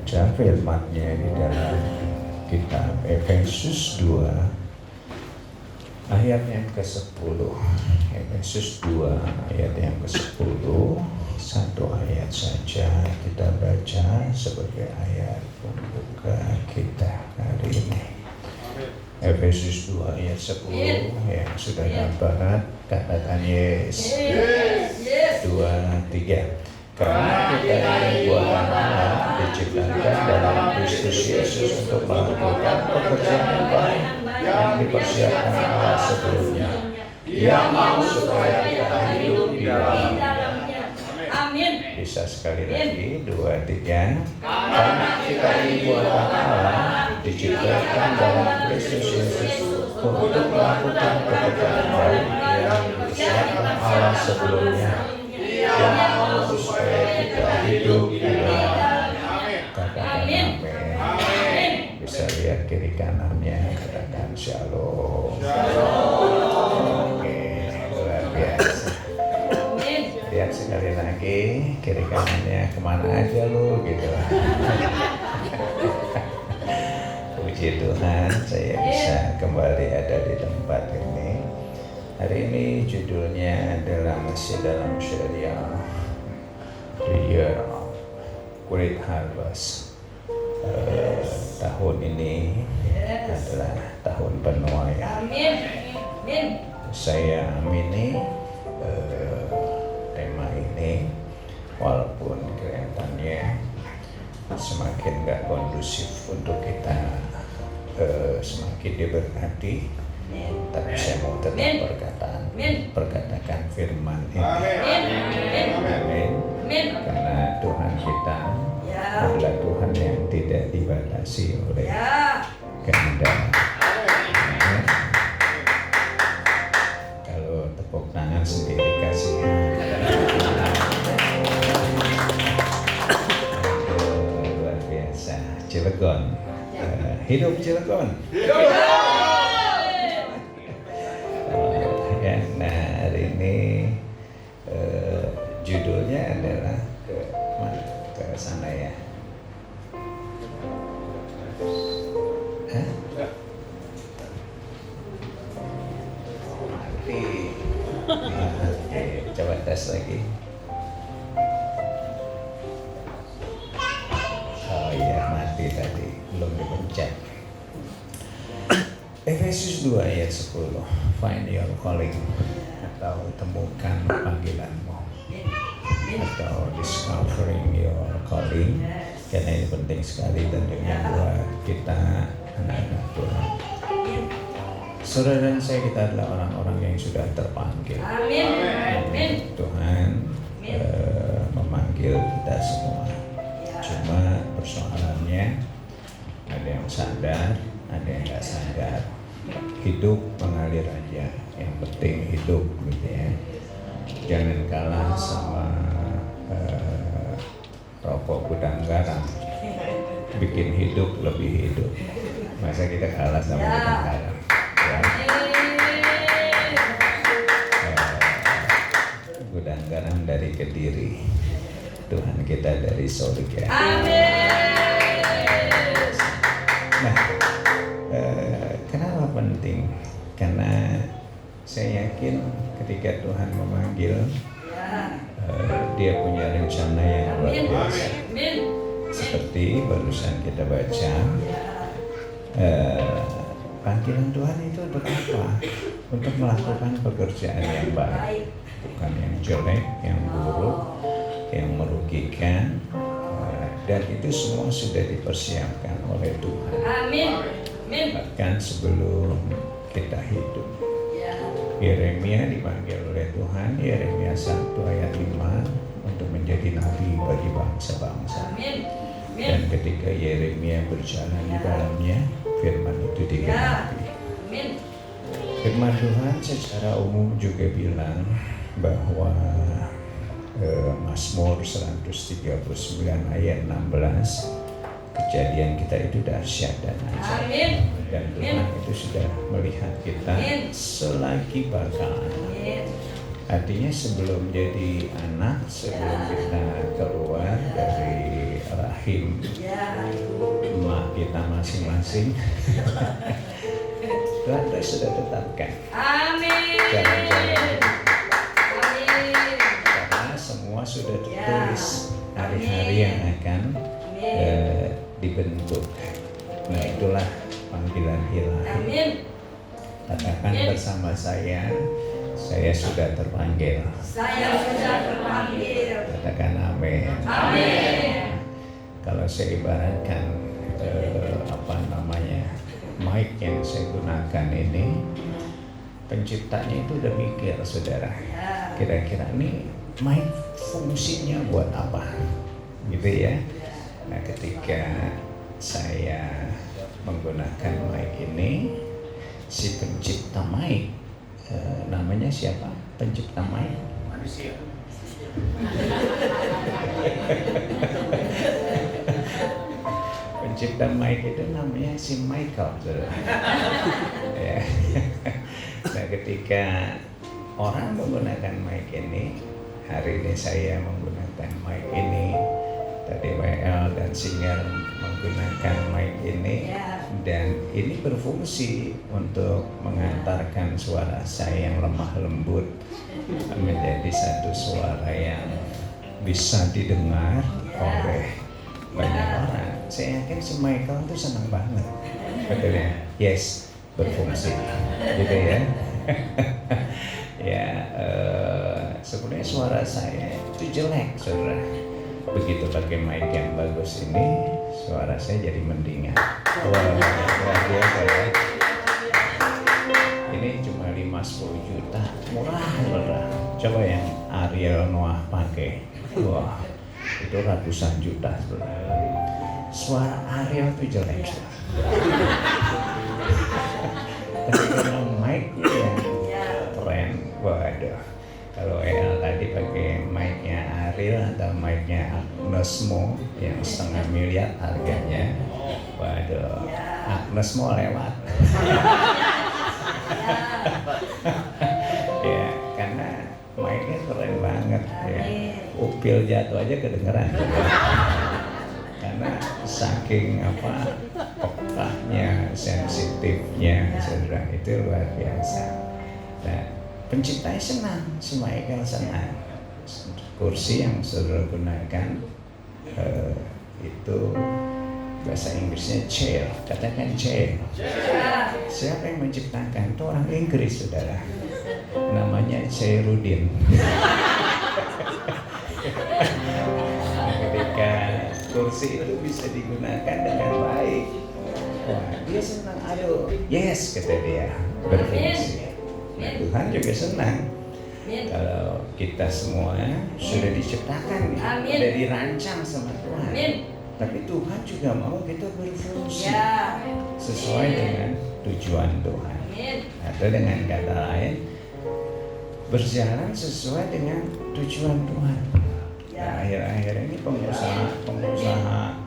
baca firman-Nya di dalam kitab Efesus 2 ayat yang ke-10. Efesus 2 ayat yang ke-10, satu ayat saja kita baca sebagai ayat pembuka kita hari ini. Efesus 2 ayat 10 yang sudah dapat katakan yes. 2, 3. Karena kita ini buatan Allah, diciptakan dalam Kristus Yesus untuk melakukan pekerjaan yang baik yang dipersiapkan Allah sebelumnya. Dia mau supaya kita hidup di dalamnya. Amin. Bisa sekali lagi, 2, 3. Karena kita ini buatan Allah, diciptakan dalam Kristus Yesus untuk melakukan pekerjaan baik yang dipersiapkan Allah sebelumnya. Dia mau supaya kita hidup di dalamnya. Katakan amin. Bisa lihat kiri kanannya, katakan shalom. Oke, luar biasa. Lihat sekali lagi kiri kanannya, kemana aja lu gitu. Puji Tuhan, saya bisa kembali ada di tempat ini. Hari ini judulnya adalah masih dalam serial The Year of Great Harvest. Tahun ini adalah tahun penuaian. Saya amini tema ini, walaupun kelihatannya semakin gak kondusif untuk kita semakin diberkati, tapi saya mau tetap perkatakan firman ini. Amin. Karena Tuhan kita adalah Tuhan yang tidak dibatasi oleh kehendak. Kalau tepuk tangan sendiri kasih. Luar biasa. Cilegon. Hidup Cilegon. Nah, hari ini judulnya adalah ke sana ya. Mati. Coba tes lagi. Oh iya, mati tadi, belum dipencet. Efesus 2 ayat 10. Find your calling, atau temukan panggilanmu, atau discovering your calling. Karena ini penting sekali tentunya buat kita anak-anak Tuhan. Saudara dan saya, kita adalah orang-orang yang sudah terpanggil. Amin. Tuhan memanggil kita semua. Cuma persoalannya ada yang sadar, ada yang nggak sadar. Hidup mengalir aja, yang penting hidup gitu ya. Jangan kalah sama rokok gudang garam, bikin hidup lebih hidup. Masa kita kalah sama gudang garam ya? Gudang garam dari Kediri, Tuhan kita dari Sorga. Nah, kenapa penting? Karena saya yakin ketika Tuhan memanggil, Dia punya rencana yang luar biasa. Seperti barusan kita baca, panggilan Tuhan itu untuk apa? Untuk melakukan pekerjaan yang baik, bukan yang jelek, yang buruk, yang merugikan. Dan itu semua sudah dipersiapkan oleh Tuhan. Bahkan sebelum kita hidup. Yeremia dipanggil oleh Tuhan, Yeremia 1 ayat 5, untuk menjadi nabi bagi bangsa-bangsa. Dan ketika Yeremia berjalan di dalamnya, firman itu digenapi. Firman Tuhan secara umum juga bilang bahwa Mazmur 139 ayat 16, kejadian kita itu dahsyat dan ajaib. Dan Tuhan itu sudah melihat kita selagi bakal anak. Artinya sebelum jadi anak, sebelum kita keluar dari rahim emak kita masing-masing. Tuhan sudah tetapkan. Amin. Jalan-jalan. Amin. Karena semua sudah tertulis hari-hari yang akan dibentuk. Nah, itulah panggilan ilahi. Amin. Katakan bersama saya sudah terpanggil. Saya sudah terpanggil. Katakan amin. Amin. Kalau saya ibaratkan mic yang saya gunakan ini, penciptanya itu udah mikir, saudara. Kira-kira ini mic fungsinya buat apa, gitu ya. Nah, ketika saya menggunakan mic ini, si pencipta mic namanya siapa? Pencipta mic? Manusia. Pencipta mic itu namanya si Michael, ya. Nah, ketika orang menggunakan mic ini, hari ini saya menggunakan mic ini, tadi WL dan Singer menggunakan mic ini, dan ini berfungsi untuk mengantarkan suara saya yang lemah lembut menjadi satu suara yang bisa didengar oleh banyak orang. Saya yakin si Michael itu senang banget, betul ya? Yes, berfungsi, gitu ya. Ya, sebenarnya suara saya itu jelek, saudara. Begitu pakai mic yang bagus ini, suara saya jadi mendingan. Wah, luar biasa ya. Ini cuma 5-10 juta, murah, saudara. Coba yang Ariel Noah pakai, wah, itu ratusan juta, saudara. Suara Ariel itu jelek, saudara. Tapi kalau mic-nya yang keren, waduh. Kalau El tadi pakai mic-nya Ariel atau mic-nya Agnes Mo yang 1,5 miliar harganya, waduh, Agnes Mo lewat. Ya, karena mic-nya keren banget ya. Upil jatuh aja kedengeran. Karena saking pekahnya, sensitifnya, saudara, itu luar biasa. Nah, penciptanya senang, si Michael senang. Kursi yang saudara gunakan itu bahasa Inggrisnya chair, katakan chair. Siapa yang menciptakan? Itu orang Inggris, saudara. Namanya Chairuddin. Ketika kursi itu bisa digunakan dengan baik, wah, dia senang. Aduh, yes, kata dia, berfungsi. Nah, Tuhan juga senang. Kalau kita semua sudah diciptakan, sudah dirancang sama Tuhan. Tapi Tuhan juga mau kita berfungsi sesuai dengan tujuan Tuhan. Atau dengan kata lain, berjalan sesuai dengan tujuan Tuhan. Nah, akhir-akhir ini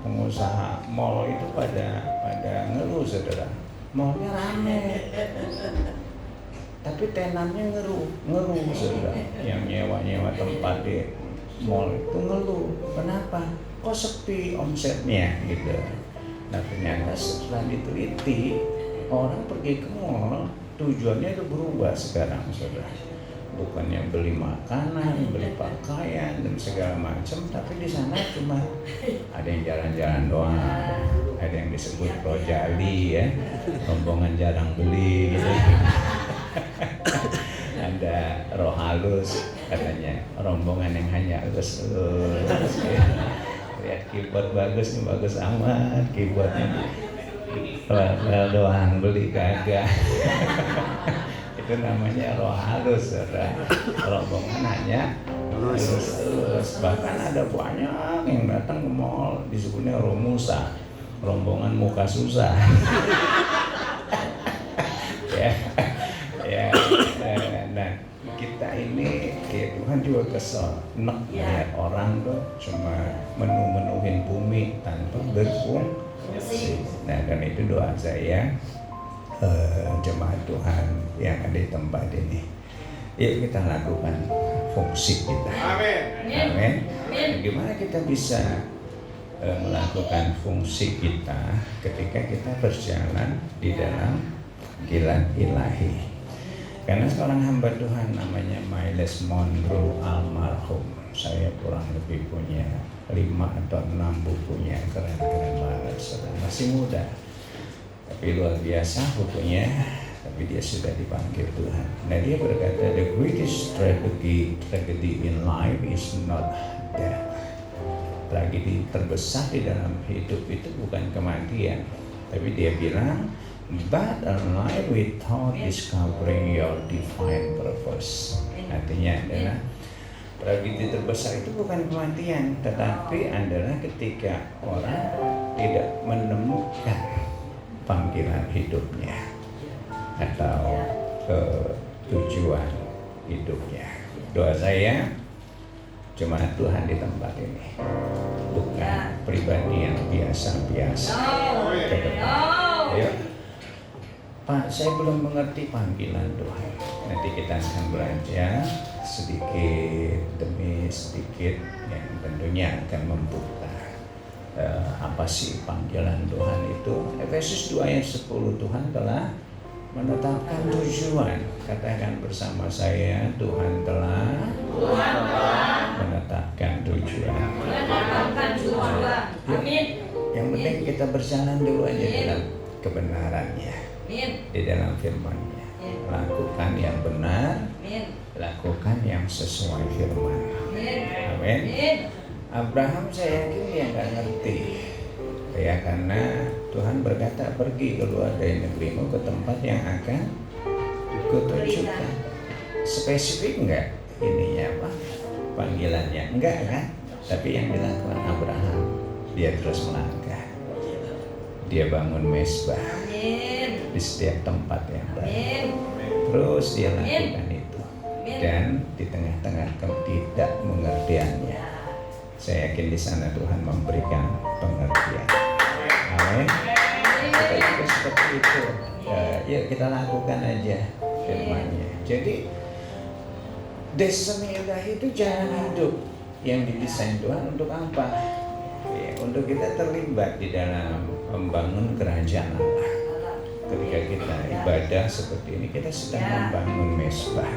pengusaha mall itu pada ngeluh, saudara. Mallnya rame, tapi tenannya ngeluh, saudara. Yang nyewa tempat di mall itu ngeluh. Kenapa? Kok sepi omsetnya, gitu. Nah, ternyata setelah diteliti, orang pergi ke mall tujuannya itu berubah sekarang, saudara. Bukannya beli makanan, beli pakaian dan segala macam, tapi di sana cuma ada yang jalan-jalan doang, ada yang disebut rojali ya, rombongan jarang beli gitu. Ada roh halus katanya, rombongan yang hanya halus. Lihat keyboard bagus nih, bagus amat keyboardnya. Well doang beli kagak. Itu namanya roh halus, saudara. Rombongan hanya halus. Bahkan ada banyak yang datang ke mall disebutnya Romusa, rombongan muka susah. ya. Nah, kita ini kayak Tuhan juga kesel, melihat orang tuh cuma menuhin bumi tanpa berfungsi. Nah, dan itu doa saya. Jemaat Tuhan yang ada di tempat ini, yuk kita lakukan fungsi kita. Amin. Amin. Gimana kita bisa melakukan fungsi kita ketika kita berjalan di dalam panggilan ilahi. Karena seorang hamba Tuhan namanya Miles Monroe almarhum, saya kurang lebih punya 5 atau 6 bukunya, keren-keren banget, sedang masih muda tapi luar biasa bukunya, tapi dia sudah dipanggil Tuhan. Nah, dia berkata, the greatest tragedy in life is not death. Tragedi terbesar di dalam hidup itu bukan kematian, tapi dia bilang, but a life without discovering your divine purpose. Artinya adalah tragedi terbesar itu bukan kematian, tetapi adalah ketika orang tidak menemukan panggilan hidupnya atau tujuan hidupnya. Doa saya, jemaat Tuhan di tempat ini bukan pribadi yang biasa-biasa. Ayo, Pak, saya belum mengerti panggilan Tuhan. Nanti kita akan belajar sedikit demi sedikit yang tentunya akan membuka apa sih panggilan Tuhan itu. Efesus 2 ayat 10, Tuhan telah menetapkan tujuan. Katakan bersama saya, Tuhan telah menetapkan tujuan. Amin. Yang penting kita berjalan dulu aja dalam kebenarannya, di dalam firman-Nya. Lakukan yang benar, lakukan yang sesuai firman. Amin. Abraham saya yakin dia nggak ngerti ya, karena Tuhan berkata pergi keluar dari negerimu ke tempat yang akan kutunjukkan. Spesifik nggak ininya apa panggilannya, enggak kan? Tapi yang dilakukan Abraham, dia terus melangkah, dia bangun mezbah di setiap tempat yang baik, terus dia lakukan itu. Dan di tengah-tengah ketidakmengertiannya, saya yakin di sana Tuhan memberikan pengertian. Amin. Kita juga seperti itu. Ya kita lakukan aja firman-Nya. Jadi destiny ilahi itu jalan hidup yang didesain Tuhan untuk apa? Ya, untuk kita terlibat di dalam membangun kerajaan Allah. Ketika kita ibadah seperti ini, kita sedang membangun mezbah,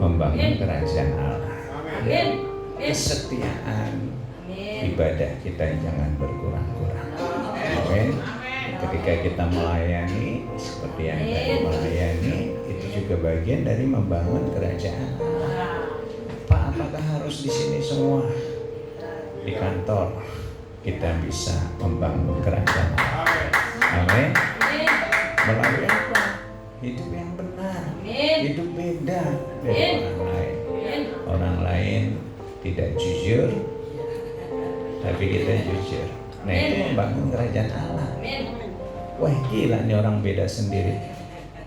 membangun kerajaan Allah. Amin. Kesetiaan ibadah kita jangan berkurang-kurang. Amin. Ketika kita melayani seperti yang tadi melayani, itu juga bagian dari membangun kerajaan Allah. Pak, apakah harus di sini semua? Di kantor kita bisa membangun kerajaan Allah. Amin. Melalui apa? Hidup yang benar, hidup beda dari orang lain. Orang lain tidak jujur, tapi kita jujur. Nah, itu membangun kerajaan Allah. Wah, gila nih orang beda sendiri.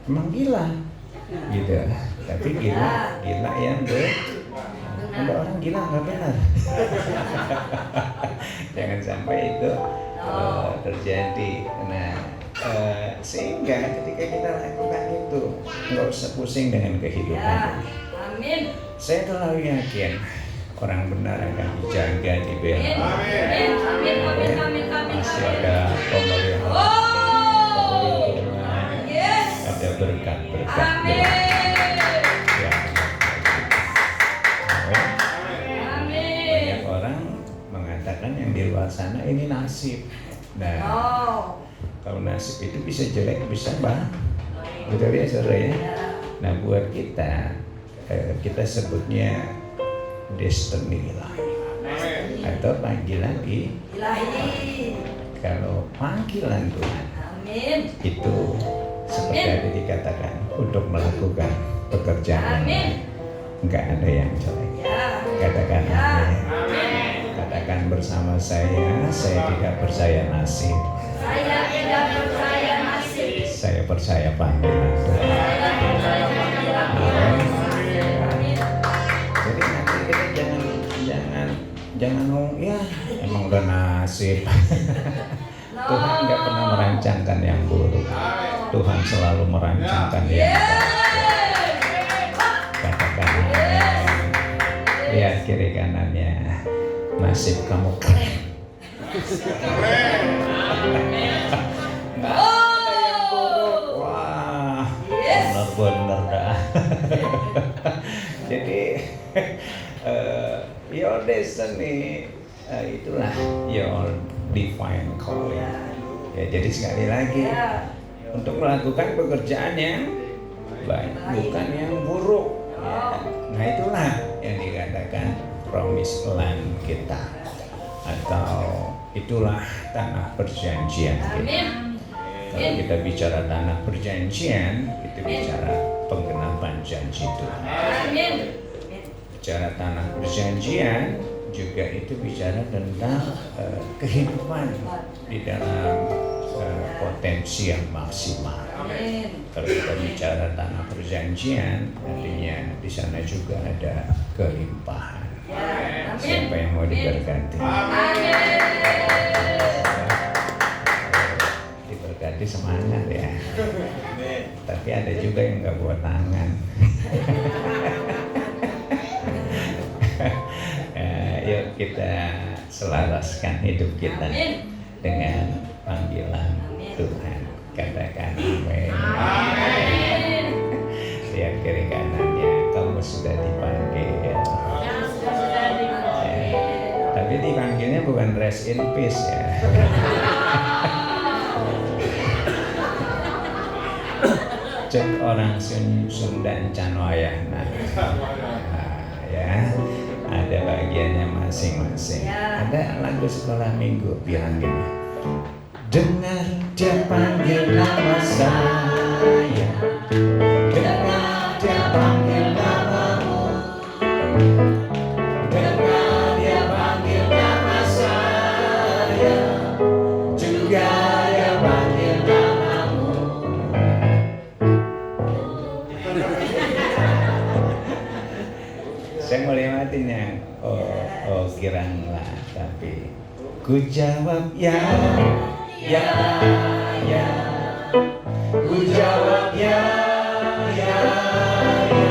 Emang gila, gitu. Tapi gila yang ada orang gila nggak benar. Jangan sampai itu terjadi. Nah, sehingga ketika kita lakukan itu, nggak usah pusing dengan kehidupan. Amin. Saya terlalu yakin orang benar akan dijaga, dibela. Amin. Masih ada pemeliharaan, ada berkat-berkat. Banyak orang mengatakan yang di luar sana ini nasib. Nah, kalau nasib itu bisa jelek, bisa baik. Betul ya saudara ya? Nah, buat kita sebutnya destiny ilahi atau panggilan ilahi. Kalau panggilan Tuhan itu seperti ada dikatakan untuk melakukan pekerjaan, enggak ada yang jelek. Katakan amin. Katakan bersama saya tidak percaya nasib. Saya tidak percaya nasib. Saya percaya panggilan Tuhan. Amin. Jadi nanti kita jangan ngomong ya emang udah nasib. Tuhan nggak pernah merancangkan yang buruk. Tuhan selalu merancangkan yang baik. Katakan amin. Lihat kiri kanannya, nasib kamu keren. Nggak ada yang buruk. Wah, bener-bener dah. Jadi your destiny itulah your divine calling. Ya, jadi sekali lagi untuk melakukan pekerjaan yang baik, bukan yang buruk. Ya. Nah itulah yang dikatakan promised land kita, atau itulah tanah perjanjian kita. Kalau kita bicara tanah perjanjian, kita bicara penggenapan janji Tuhan. Bicara tanah perjanjian juga itu bicara tentang kehidupan di dalam potensi yang maksimal. Kalau kita bicara tanah perjanjian, artinya di sana juga ada kelimpahan. Siapa yang mau diberkati? Diberkati semangat ya. Tapi ada juga yang nggak buat tangan. Yuk kita selaraskan hidup kita dengan panggilan Tuhan. Katakan amin. Lihat kiri kanannya, kamu sudah dipanggil. Tapi dipanggilnya bukan rest in peace ya. Cek orang Sunda Canoayana. Ya, ada bagiannya masing-masing. Ada lagu sekolah minggu bilang gini. Dengar dia panggil nama saya, dengar dia panggil namamu, dengar dia panggil nama saya, juga dia panggil namamu. Saya mau lewatin yang oh kiranglah, tapi ku jawab ya. Ya, ya, ku jawab ya, ya, ya,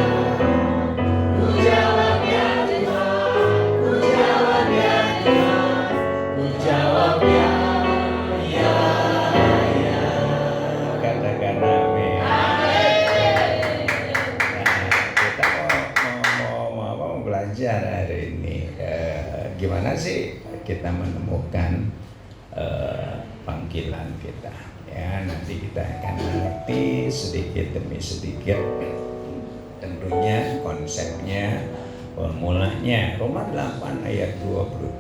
ku jawab ya Tuhan, ku jawab ya Tuhan, ku jawab ya, ya, ya. Katakan amin. Kita mau belajar hari ini. Gimana sih kita menemukan panggilan kita, ya nanti kita akan mengerti sedikit demi sedikit tentunya konsepnya, formulanya. Roma 8 ayat 28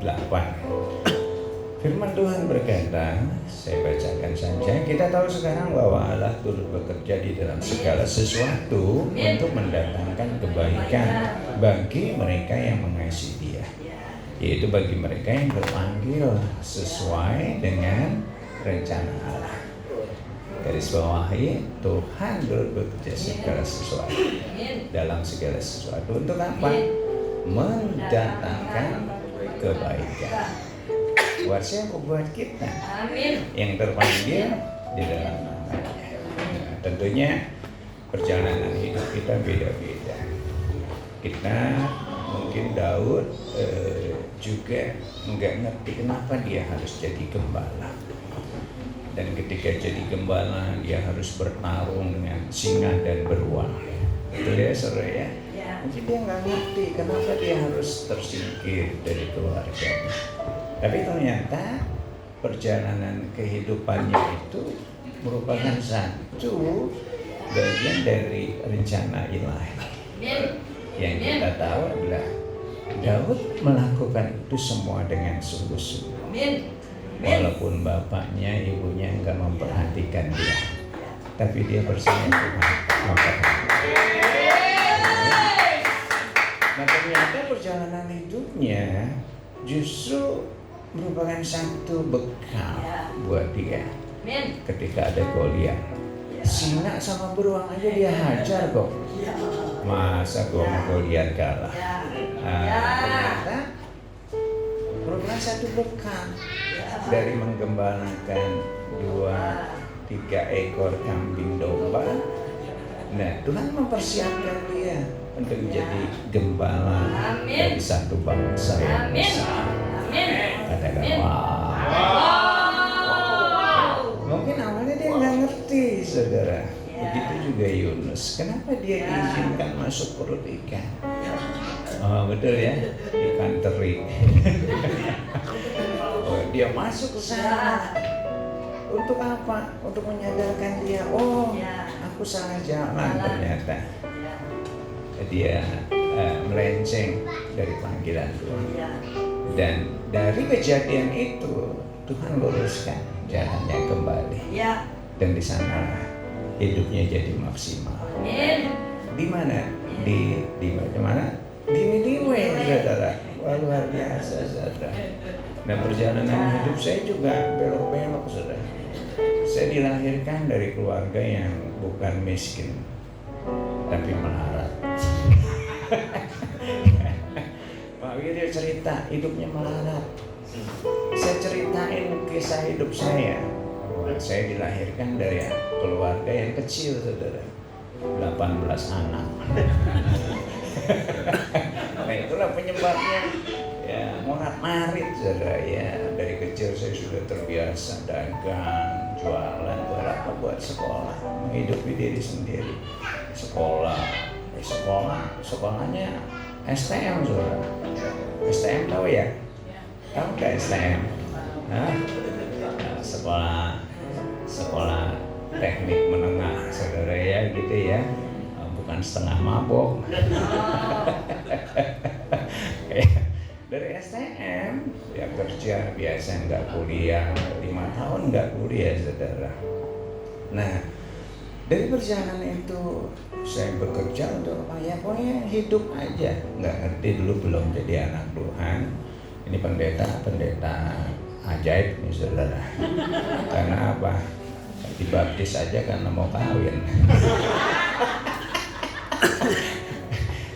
firman Tuhan berkata, saya bacakan saja. Kita tahu sekarang bahwa Allah turut bekerja di dalam segala sesuatu untuk mendatangkan kebaikan bagi mereka yang mengasihi Dia, yaitu bagi mereka yang terpanggil sesuai dengan rencana Allah. Garis bawahi, Tuhan turut bekerja segala sesuatu dalam segala sesuatu untuk apa? Mendatangkan kebaikan. Buat siapa? Buat kita yang terpanggil di dalam namanya. Nah, tentunya perjalanan hidup kita beda-beda. Kita mungkin Daud juga nggak ngerti kenapa dia harus jadi gembala. Dan ketika jadi gembala dia harus bertarung dengan singa dan beruang. Betul ya saudara ya? Mungkin dia nggak ngerti kenapa dia harus tersingkir dari keluarganya. Tapi ternyata perjalanan kehidupannya itu merupakan satu bagian dari rencana ilahi. Yang kita tahu adalah Daud melakukan itu semua dengan sungguh-sungguh. Walaupun bapaknya, ibunya enggak memperhatikan dia, tapi dia bersama Tuhan memperhatikan. Nah ternyata perjalanan hidupnya justru merupakan satu bekal buat dia. Ketika ada Goliat, singa sama beruang aja dia hajar kok. Masa gua mau Goliat kalah? Ternyata merupakan satu bekal dari menggembalakan 2-3 ekor kambing domba. Nah Tuhan mempersiapkan dia untuk menjadi gembala dari satu bangsa yang besar. Katakan wah. Mungkin awalnya dia nggak ngerti, saudara. Begitu juga Yunus. Kenapa dia diizinkan masuk perut ikan? Oh, betul ya, ikan teri. Oh, dia masuk ke sana. Untuk apa? Untuk menyadarkan dia. Oh, aku salah jalan ternyata. Dia melenceng dari panggilan Tuhan. Dan dari kejadian itu Tuhan luruskan jalannya kembali. Dan di sana hidupnya jadi maksimal. Di mana? Di mana? Di Niniwe, saudara. Wah, luar biasa, saudara. Dan perjalanan hidup saya juga belok-belok, saudara. Saya dilahirkan dari keluarga yang bukan miskin, tapi melarat. Pak Wiryo cerita hidupnya melarat. Saya ceritain kisah hidup saya. Saya dilahirkan dari keluarga yang kecil, saudara. 18 anak. Nah, itulah penyebabnya ya morat-marit, saudara. Ya, dari kecil saya sudah terbiasa dagang, jualan, buat apa? Buat sekolah, menghidupi diri sendiri. Sekolahnya STM, saudara. STM tahu ya? Tahu nggak STM? Hah? Sekolah teknik menengah, saudara ya, gitu ya. Bukan setengah mabok. Dari STM ya kerja biasa, nggak kuliah, 5 tahun nggak kuliah, saudara. Nah, dari perjalanan itu saya bekerja untuk apa ya, pokoknya hidup aja, nggak ngerti dulu, belum jadi anak Tuhan. Ini pendeta ajaib nih, saudara. Karena apa? Dibaptis aja karena mau kawin.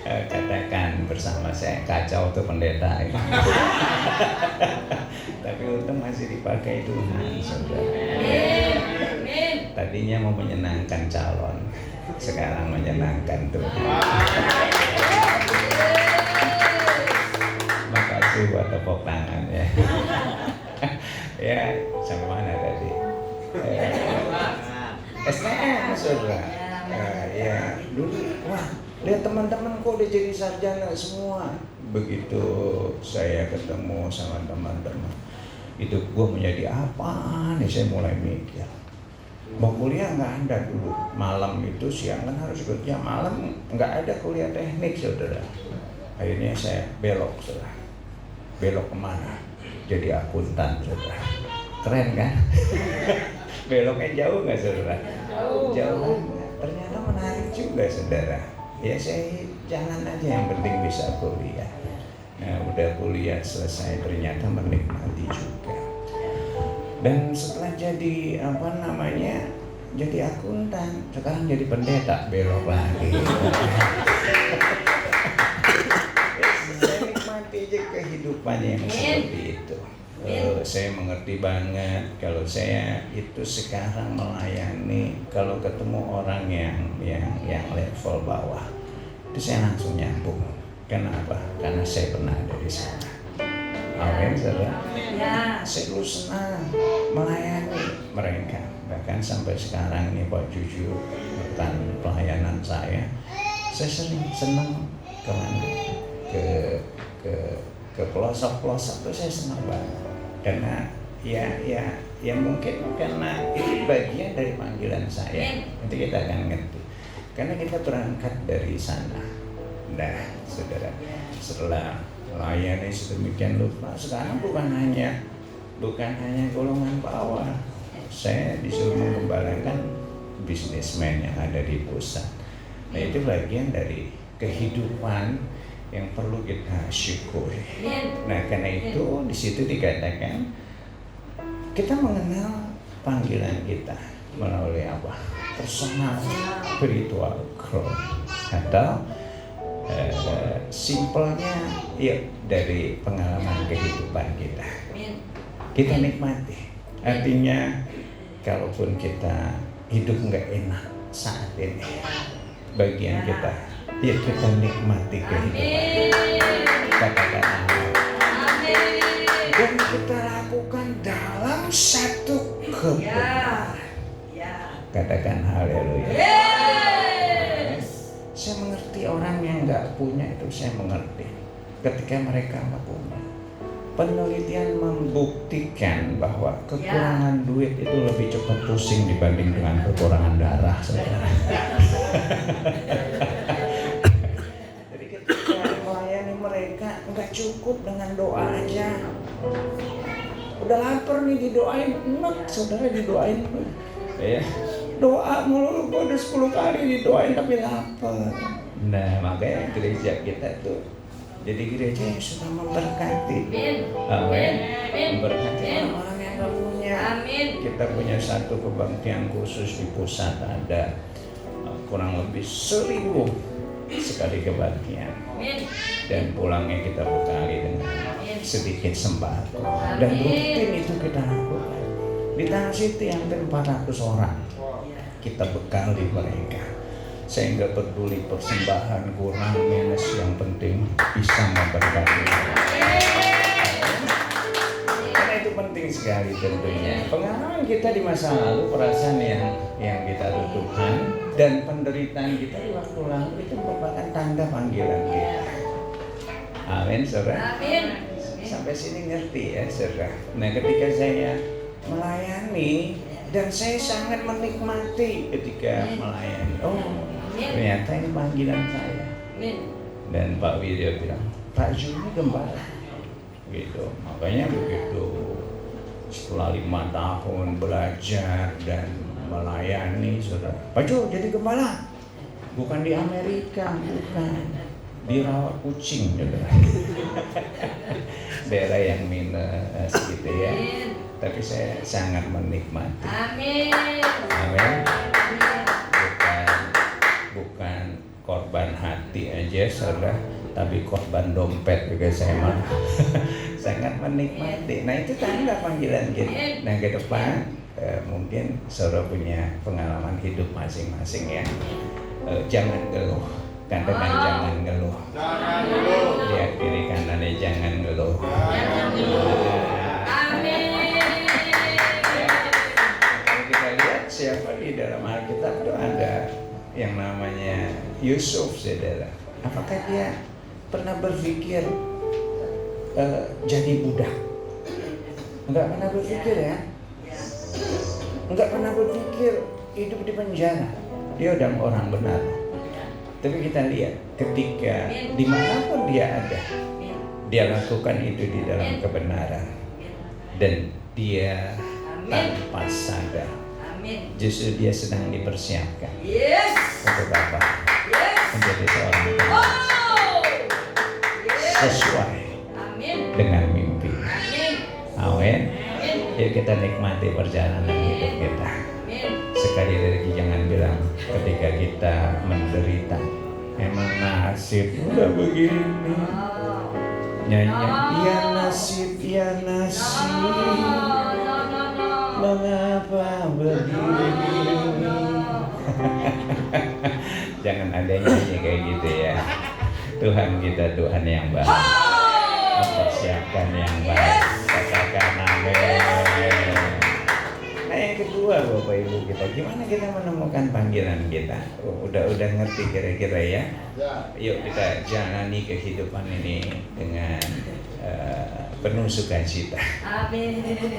Katakan bersama saya, kacau tuh pendeta. Tapi untung masih dipakai Tuhan, saudara. Tadinya mau menyenangkan calon, sekarang menyenangkan Tuhan. Makasih buat tepuk tangan ya. Ya, sampai mana tadi? STM, saudara. Ya, dulu wah, lihat teman-teman kok udah jadi sarjana semua. Begitu saya ketemu sama teman-teman, hidup gue menjadi apa nih, saya mulai mikir. Mau kuliah nggak ada dulu, malam itu siang kan harus kerja, malam nggak ada kuliah teknik, saudara. Akhirnya saya belok, saudara. Belok kemana? Jadi akuntan, saudara. Keren kan? Beloknya jauh nggak, saudara? Jauh. Ternyata menarik juga, saudara. Ya saya jalan aja, yang penting bisa kuliah. Nah, udah kuliah selesai, ternyata menikmati juga. Dan setelah jadi jadi akuntan, sekarang jadi pendeta, belok lagi. Saya nikmati aja kehidupan yang seperti itu. Saya mengerti banget kalau saya itu sekarang melayani, kalau ketemu orang yang level bawah itu saya langsung nyambung. Kenapa? Karena saya pernah ada di sana. Amin, saudara. Saya dulu senang melayani mereka, bahkan sampai sekarang nih Pak Jujur, rekan pelayanan saya sering senang ke pelosok-pelosok itu saya senang banget. Karena ya mungkin karena itu bagian dari panggilan saya. Nanti kita akan ngerti. Karena kita berangkat dari sana. Nah, saudara, setelah melayani sedemikian lupa, sekarang bukan hanya golongan bawah. Saya disuruh mengembalakan bisnismen yang ada di pusat. Nah, itu bagian dari kehidupan yang perlu kita syukuri. Nah, karena itu di situ dikatakan kita mengenal panggilan kita melalui apa? Personal spiritual growth, atau simpelnya ya dari pengalaman kehidupan kita. Kita nikmati. Artinya kalaupun kita hidup nggak enak saat ini, bagian kita ya kita nikmati kehidupan. Katakan amin. Dan kita lakukan dalam Katakan haleluya. Yes. Saya mengerti orang yang nggak punya itu, saya mengerti. Ketika mereka nggak punya, penelitian membuktikan bahwa kekurangan duit itu lebih cepat pusing dibanding dengan kekurangan darah, saudara. Jadi ketika melayani mereka nggak cukup dengan doa aja. Udah lapar nih didoain, enak saudara didoain. Ya, doa mulu, udah 10 kali didoain tapi lapar. Nah makanya gereja kita tuh jadi gereja yang suka memberkati. Amin. Memberkati orang-orang yang gak punya. Amin. Kita punya satu kebaktian khusus di pusat, ada kurang lebih 1.000 sekali kebaktian. Dan pulangnya kita bekali dengan sedikit sembako. Dan rutin itu kita lakukan. Di Tanah City hampir 400 orang kita bekali mereka. Saya nggak peduli persembahan kurang minus, yang penting bisa memberkati. Karena itu penting sekali tentunya. Pengalaman kita di masa lalu, perasaan yang kita tutupan, dan penderitaan kita di waktu lalu itu merupakan tanda panggilan kita. Amin, saudara. Amin. Sampai sini ngerti ya, saudara. Nah, ketika saya melayani dan saya sangat menikmati ketika melayani. Oh, ternyata ini panggilan saya. Dan Pak Widya bilang, Pak Juni gembala. Gitu. Makanya begitu setelah 5 tahun belajar dan melayani, saudara, Pak Jo jadi gembala. Bukan di Amerika, bukan di Rawa Kucing, saudara. Daerah yang minus gitu ya. Tapi saya sangat menikmati. Amin. Amin. Bukan korban hati aja, saudara, tapi korban dompet juga saya mah. Sangat menikmati. Nah itu tanda panggilan kita. Nah ke depan mungkin saudara punya pengalaman hidup masing-masing ya. Jangan geluh. Katakan jangan geluh. Lihat kiri kanannya, jangan geluh. Amin. Kalau kita lihat siapa di dalam Alkitab itu ada yang namanya Yusuf, saudara. Apakah dia pernah berpikir jadi budak? Enggak pernah berpikir ya. Enggak pernah berpikir hidup di penjara. Dia udah orang benar. Tapi kita lihat ketika dimanapun dia ada, dia lakukan itu di dalam kebenaran. Dan dia tanpa sadar, justru dia sedang dipersiapkan untuk apa? Menjadi seorang penulis sesuai dengan mimpi. Amin. Yuk kita nikmati perjalanan hidup kita. Sekali lagi jangan bilang ketika kita menderita, emang nasib udah begini. Nyanyi, ya nasib, ya nasib, mengapa begini? Jangan ada nyanyi kayak gitu ya. Tuhan kita Tuhan yang baik, mempersiapkan yang baik. Katakan amin. Nah yang kedua Bapak Ibu kita, gimana kita menemukan panggilan kita? Udah ngerti kira-kira ya? Yuk kita jalani kehidupan ini dengan penuh sukacita.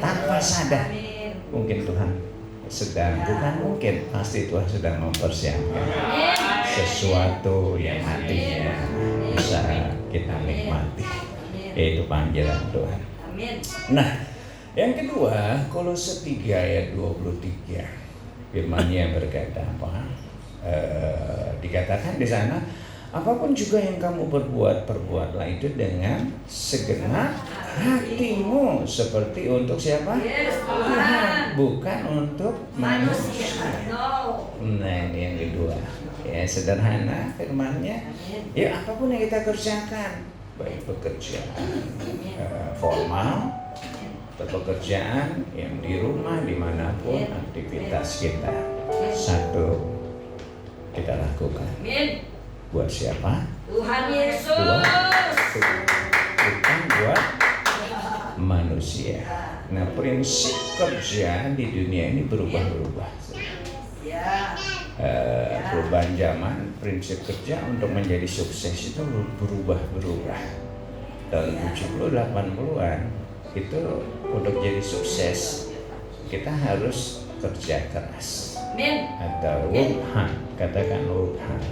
Tanpa sadar, mungkin Tuhan sedang, bukan mungkin, pasti Tuhan sedang mempersiapkan sesuatu yang nantinya bisa kita nikmati. Yaitu panggilan Tuhan. Nah, yang kedua, Kolose 3 ayat 23. Firman-Nya berkata apa? Dikatakan di sana, apapun juga yang kamu berbuat, perbuatlah itu dengan segenap hatimu, seperti untuk siapa? Tuhan, bukan untuk manusia. Nah, ini yang kedua. Ya, sederhana firman-Nya. Ya, apapun yang kita kerjakan, baik pekerjaan formal, pekerjaan yang di rumah, dimanapun aktivitas kita, satu kita lakukan. Buat siapa? Tuhan Yesus. Bukan buat manusia. Nah, prinsip kerja di dunia ini berubah-ubah. Perubahan zaman, prinsip kerja untuk menjadi sukses itu berubah-berubah. Tahun 70 80-an itu untuk jadi sukses kita harus kerja keras. Atau work hard, katakan work hard.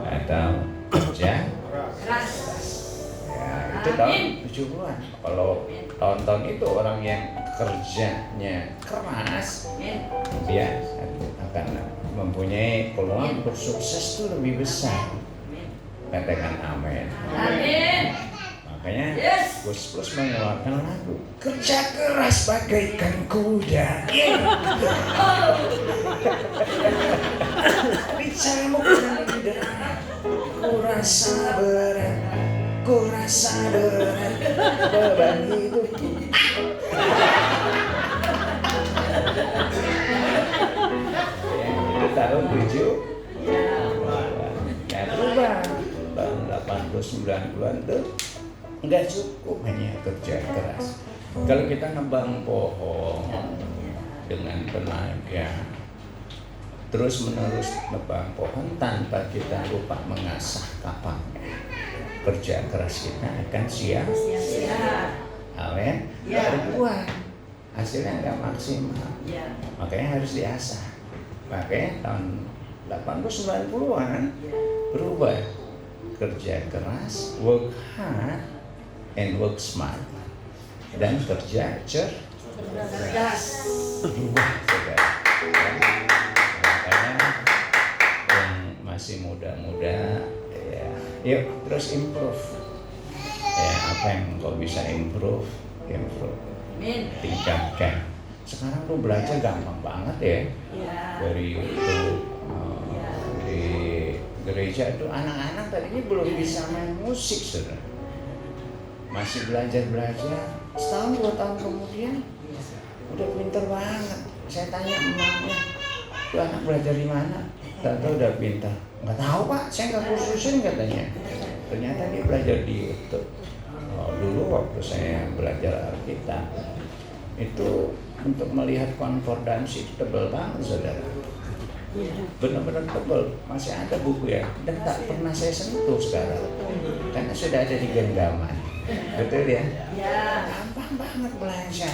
Atau kerja keras. Ya, itu tahun 70-an. Kalau tahun-tahun itu orang yang kerjanya keras, dia akan mempunyai peluang untuk sukses itu lebih besar. Katakan amin. Amin. Makanya Gus Plus mengeluarkan lagu kerja keras bagaikan kuda. Bicaramu dan lidah, ku rasa berat beban hidup. Itu tahun 7. Ya berubah tahun 80-90-an tuh nggak cukup hanya kerja keras. Kalau kita nebang pohon dengan tenaga, terus menerus nebang pohon tanpa kita lupa mengasah kapaknya, kerja keras kita akan sia-sia. Amin. Berbuah hasilnya nggak maksimal. Makanya harus diasah. Makanya tahun 80-90-an berubah, kerja keras, work hard and work smart, dan kerja cerdas. Berubah, saudara. Makanya yang masih muda-muda, ya, yuk terus improve. Ya, apa yang kau bisa improve, tingkatkan. Sekarang tuh belajar gampang banget ya, dari YouTube, di gereja itu anak-anak tadinya belum bisa main musik, saudara. Masih belajar, setahun 2 tahun kemudian udah pinter banget. Saya tanya emaknya, tuh anak belajar di mana? Tahu udah pinter. Nggak tahu Pak, saya nggak kursusin katanya. Ternyata dia belajar di YouTube. Dulu waktu saya belajar Alkitab itu untuk melihat konkordansi itu tebal banget, saudara. Benar-benar tebal. Masih ada buku ya, dan tak pernah saya sentuh sekarang karena sudah ada di genggaman. Betul ya? Gampang banget belajar.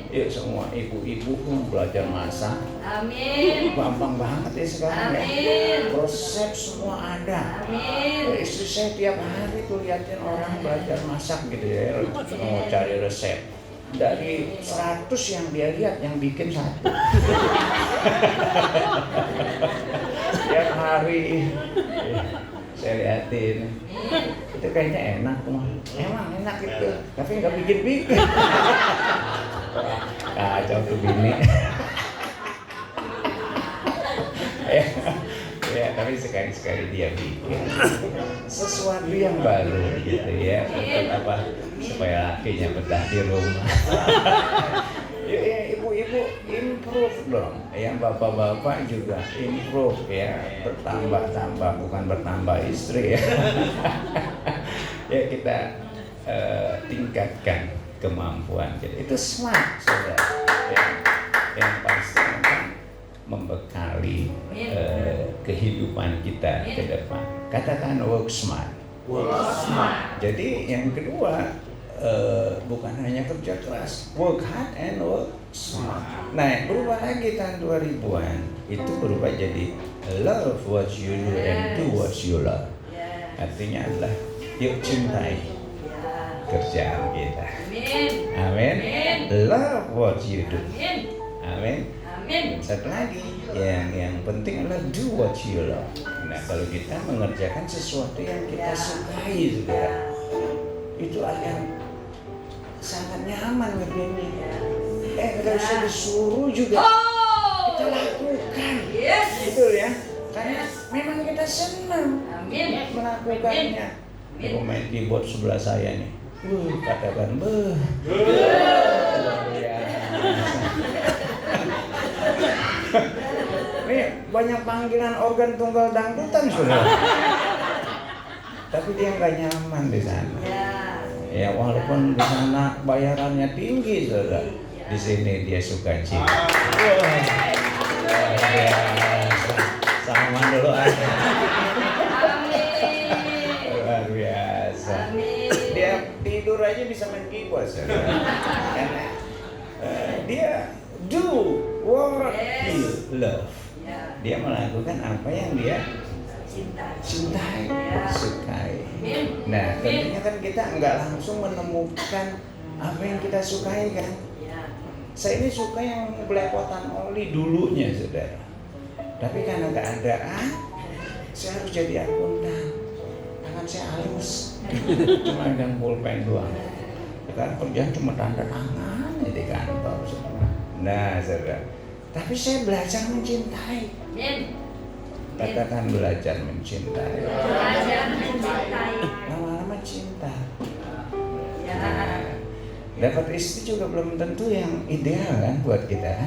Yuk semua ibu-ibu pun belajar masak. Amin. Gampang banget ya sekarang ya. Resep semua ada. Istri saya tiap hari tuh liatin orang belajar masak gitu ya, mau cari resep. Dari 100 yang dia lihat, yang bikin 1. Tiap hari saya liatin, itu kayaknya enak mah. Emang enak itu, tapi nggak bikin-bikin. Kacau tuh bini. Ya, tapi sekali-sekali dia bikin sesuatu yang baru gitu ya, untuk apa, supaya lakinya betah di rumah. Ya, ibu-ibu improve dong, yang bapak-bapak juga improve ya, bertambah-tambah, bukan bertambah istri ya. Ya kita tingkatkan kemampuan kita. Itu smart, saudara. Yang pasti akan membekali kehidupan kita ke depan. Katakan work smart. Jadi yang kedua, bukan hanya kerja keras, work hard and work smart. Nah, berubah lagi tahun 2000-an, itu berubah jadi love what you do and do what you love. Artinya adalah yuk cintai kerjaan kita. Amin. Love what you do. Amin. Satu lagi, yang penting adalah do what you love. Nah, kalau kita mengerjakan sesuatu yang kita sukai juga, itu akan sangat nyaman ngerjainnya. Nggak usah disuruh juga, kita lakukan. Betul ya, karena memang kita senang melakukannya. Aku main keyboard sebelah saya nih, katakan Ini banyak panggilan organ tunggal dangdutan sudah. Tapi dia nggak nyaman di sana. Ya walaupun di sana bayarannya tinggi, saudara. Di sini dia suka cita. Sama dulu aja. Amin. Luar biasa. Amin. Dia tidur aja bisa main keyboard karena dia do what he love. Dia melakukan apa yang dia cintai, sukai. Nah, tentunya kan kita nggak langsung menemukan apa yang kita sukai kan. Saya ini suka yang belepotan oli dulunya, saudara. Tapi karena keadaan, saya harus jadi akuntan. Tangan saya halus, cuma dengan pulpen doang. Sekarang kerjaan cuma tanda tangan di kantor. Nah, saudara. Tapi saya belajar mencintai. Katakan belajar mencintai. Belajar mencintai. Lama-lama cinta. Ya. Dapat istri juga belum tentu yang ideal kan buat kita.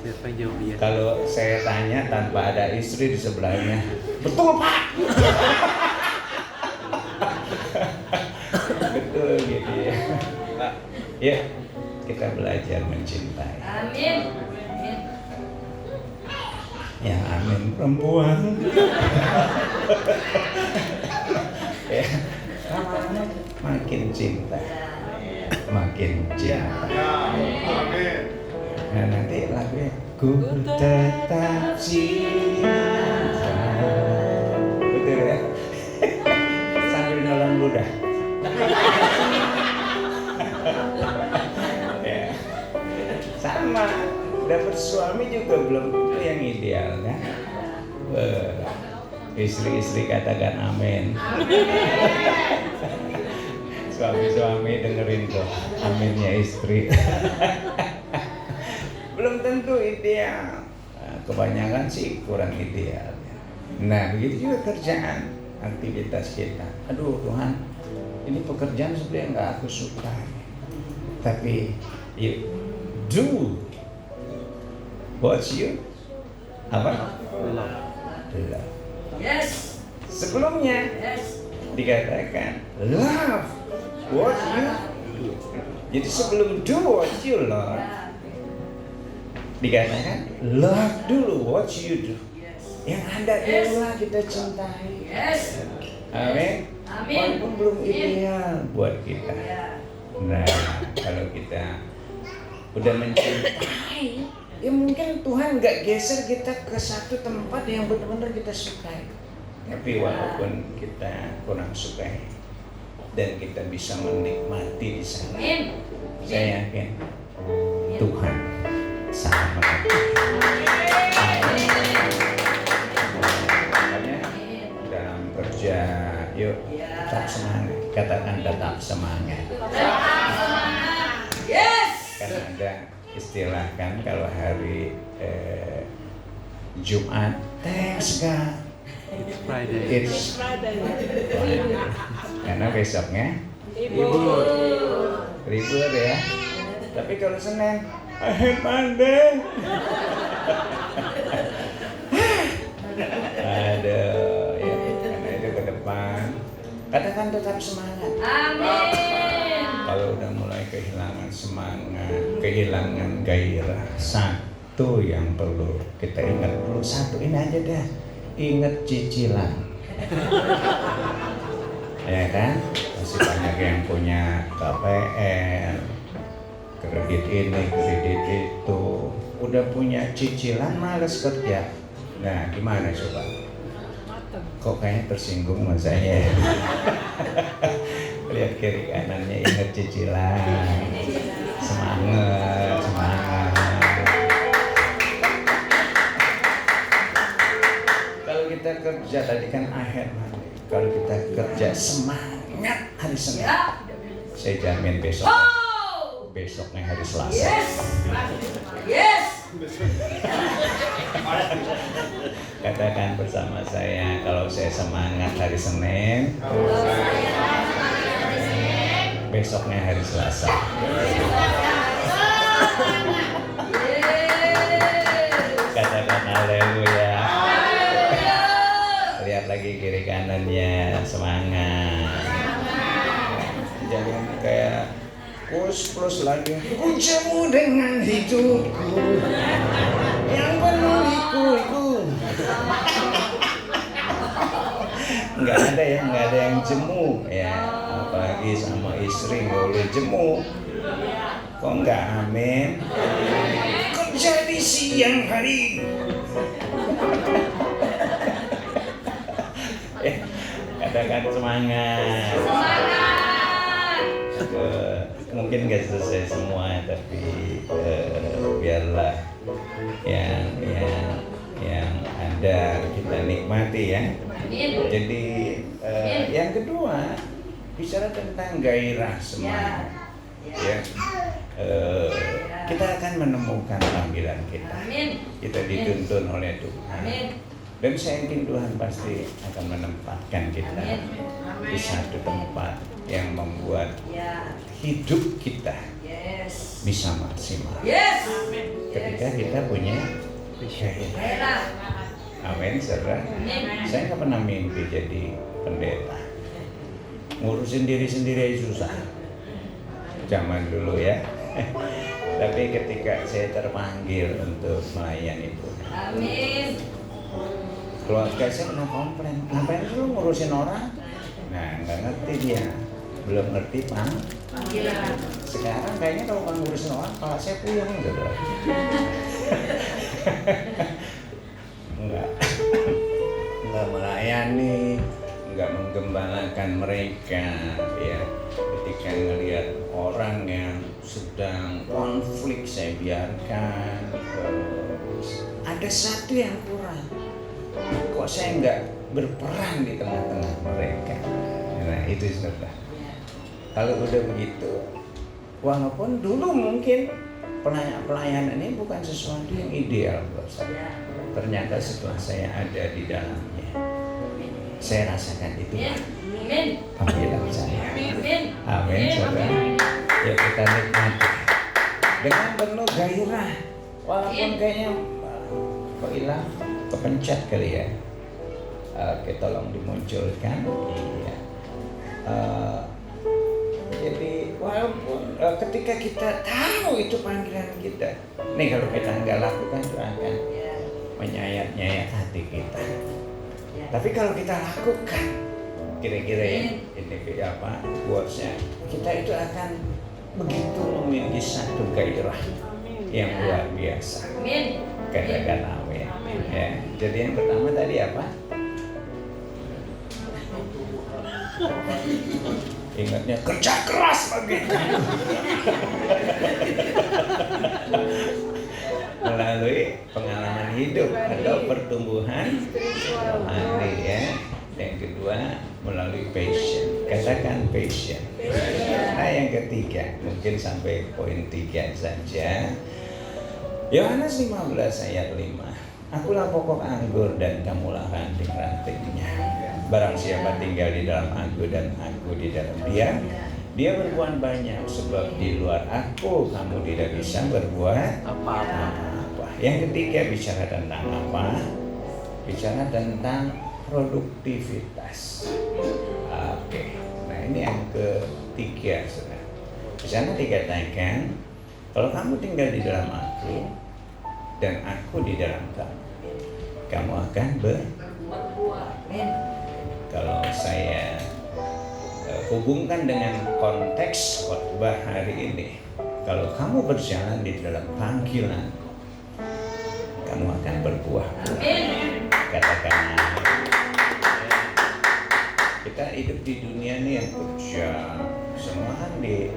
Siapa yang jawab dia? Kalau saya tanya tanpa ada istri di sebelahnya, betul Pak. Betul gitu ya. Ya, kita belajar mencintai. Amin. Ya amin perempuan. Ya, lama-lama makin cinta, makin cinta. Nah nanti lagunya ku tetap cinta, betul ya? Sambil nolong ludah. Ya. Sama, dapat suami juga belum tentu yang ideal kan? Istri-istri katakan amin. Suami-suami dengerin tuh aminnya istri. Belum tentu ideal. Nah, kebanyakan sih kurang ideal. Nah begitu juga kerjaan, aktivitas kita. Aduh Tuhan, ini pekerjaan sebenarnya nggak aku suka. Tapi you do what you apa? Love. Yes. Sebelumnya Yes. dikatakan love what you do. Jadi sebelum do what you love, dikatakan love dulu what you do. Yang ada dululah kita cintai. Yes. Amin. Amin. Walaupun belum ideal buat kita. Nah, kalau kita udah mencintai, ya mungkin Tuhan nggak geser kita ke satu tempat yang benar-benar kita sukai. Tapi walaupun kita kurang sukai dan kita bisa menikmati di sana, saya yakin Tuhan sangat mengasihi. Makanya dalam kerja, yuk tetap semangat. Katakan tetap semangat. Yes. Kan ada istilah kan kalau hari Jumat, thanks God, It's Friday. it's Friday. Karena besoknya libur ya. Tapi kalau Senin, I hate Monday. Aduh, ya karena itu ke depan. Katakan tetap semangat. Amin. Kalau udah mulai kehilangan semangat, kehilangan gairah, satu yang perlu kita ingat dulu, satu ini aja dah, ingat cicilan. Ya kan? Masih banyak yang punya KPR, kredit ini, kredit itu, udah punya cicilan, males kerja. Nah, gimana coba? Kok kayaknya tersinggung sama saya? Lihat kiri kanannya, ingat cicilan. Semangat, semangat. Kalau kita kerja tadi kan akhir hari. Kalau kita kerja semangat hari Senin, saya jamin besoknya hari Selasa. Yes. Katakan bersama saya, kalau saya semangat hari Senin, besoknya hari Selasa. Katakan haleluya. Lihat lagi kiri kanannya, semangat. Jangan kayak Plus lagi. Ku jemu dengan hidupku yang penuh liku-liku. Nggak ada yang jemu ya, apalagi sama istri nggak boleh jemu. Kok nggak amin? Kok jadi siang hari? Katakan semangat. Mungkin nggak selesai semua, tapi biarlah yang ada kita nikmati ya. Jadi yang kedua bicara tentang gairah semangat. Ya, kita akan menemukan panggilan kita. Kita dituntun oleh Tuhan. Dan saya yakin Tuhan pasti akan menempatkan kita di satu tempat yang membuat hidup kita bisa maksimal. Ketika kita punya gairah. Amin, saudara. Saya nggak pernah mimpi jadi pendeta. Ngurusin diri sendiri aja susah. Zaman dulu ya. Tapi ketika saya terpanggil untuk melayani Tuhan. Amin. Keluarga saya pernah komplain, ngapain lu ngurusin orang? Nah, nggak ngerti dia, belum ngerti panggilan. Sekarang kayaknya kalau kan ngurusin orang, kepala saya puyeng gitu. Nggak melayani, nggak menggembalakan mereka, ya. Ketika ngelihat orang yang sedang konflik, saya biarkan. Ada satu yang kurang. Kok saya nggak berperan di tengah-tengah mereka? Nah itu saudara. Kalau udah begitu, walaupun dulu mungkin pelayanan ini bukan sesuatu yang ideal buat saya. Ternyata setelah saya ada di dalamnya, saya rasakan itu panggilan saya. Amin saudara. Ya kita nikmati dengan penuh gairah, walaupun kayaknya kok hilang. Kepencet kali ya. Oke, tolong dimunculkan. Iya. Jadi walaupun ketika kita tahu itu panggilan kita, nih kalau kita nggak lakukan itu akan menyayat-nyayat hati kita. Tapi kalau kita lakukan, kira-kira ini apa? Quotesnya, kita itu akan begitu memiliki satu gairah yang luar biasa. Katakan amin. Ya, jadi yang pertama tadi apa? Ingatnya kerja keras lagi. Melalui pengalaman hidup atau pertumbuhan rohani ya. Yang kedua melalui passion. Katakan passion. Nah yang ketiga mungkin sampai poin 3 saja. Yohanes 15 ayat 5. Akulah pokok anggur dan kamulah ranting-rantingnya. Barang siapa tinggal di dalam aku dan aku di dalam dia, dia berbuah banyak, sebab di luar aku kamu tidak bisa berbuat apa-apa. Yang ketiga bicara tentang apa? Bicara tentang produktivitas. Oke. Nah ini yang ketiga saudara. Di sana dikatakan kalau kamu tinggal di dalam aku dan aku di dalam kamu, kamu akan berbuah. Kalau saya hubungkan dengan konteks khotbah hari ini, kalau kamu berjalan di dalam panggilanku, kamu akan berbuah. Katakan kita hidup di dunia ini yang kerja, semua kan di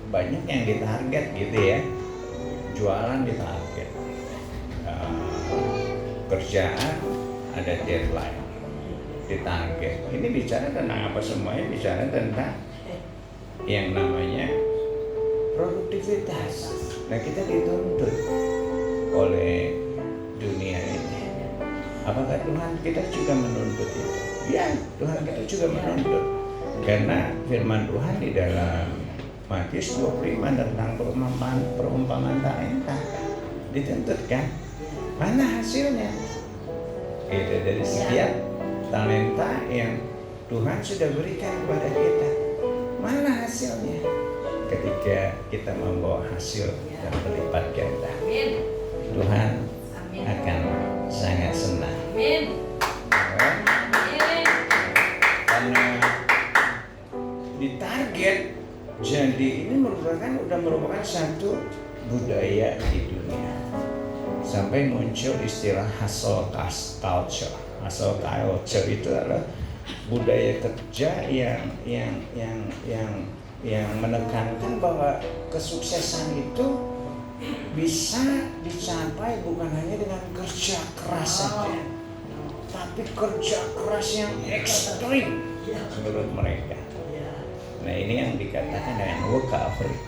banyak yang ditarget gitu ya, jualan ditarget, kerjaan ada deadline, ditarget. Ini bicara tentang apa semuanya? Bicara tentang yang namanya produktivitas. Nah kita dituntut oleh dunia ini. Apakah Tuhan kita juga menuntut itu? Ya, Tuhan kita juga menuntut. Karena firman Tuhan di dalam Matius 25 tentang perumpamaan talenta dituntutkan. Mana hasilnya? Itu dari setiap talenta yang Tuhan sudah berikan kepada kita. Mana hasilnya? ketika kita membawa hasil yang berlipat ganda. Tuhan akan sangat senang. Karena ditarget, jadi ini merupakan satu budaya di dunia. Sampai muncul istilah hustle culture. Hustle culture itu adalah budaya kerja yang menekankan bahwa kesuksesan itu bisa dicapai bukan hanya dengan kerja keras saja, tapi kerja keras yang ekstrim menurut mereka. Nah, ini yang dikatakan dengan workaholic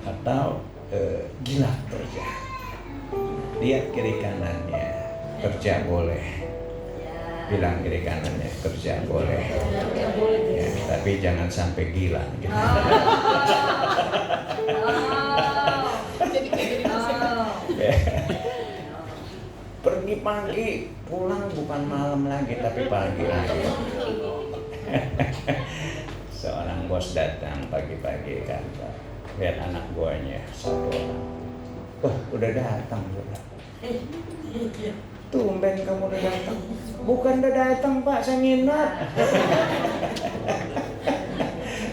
atau gila kerja. Lihat kiri kanannya, kerja boleh. Bilang kiri kanannya, kerja boleh. Ya, tapi jangan sampai gila gitu. Pergi pagi, pulang bukan malam lagi tapi pagi lagi. Seorang bos datang pagi-pagi kantor, lihat anak buahnya satu orang. Udah datang sudah. Tumben kamu udah datang. Bukan udah datang Pak, saya nginep.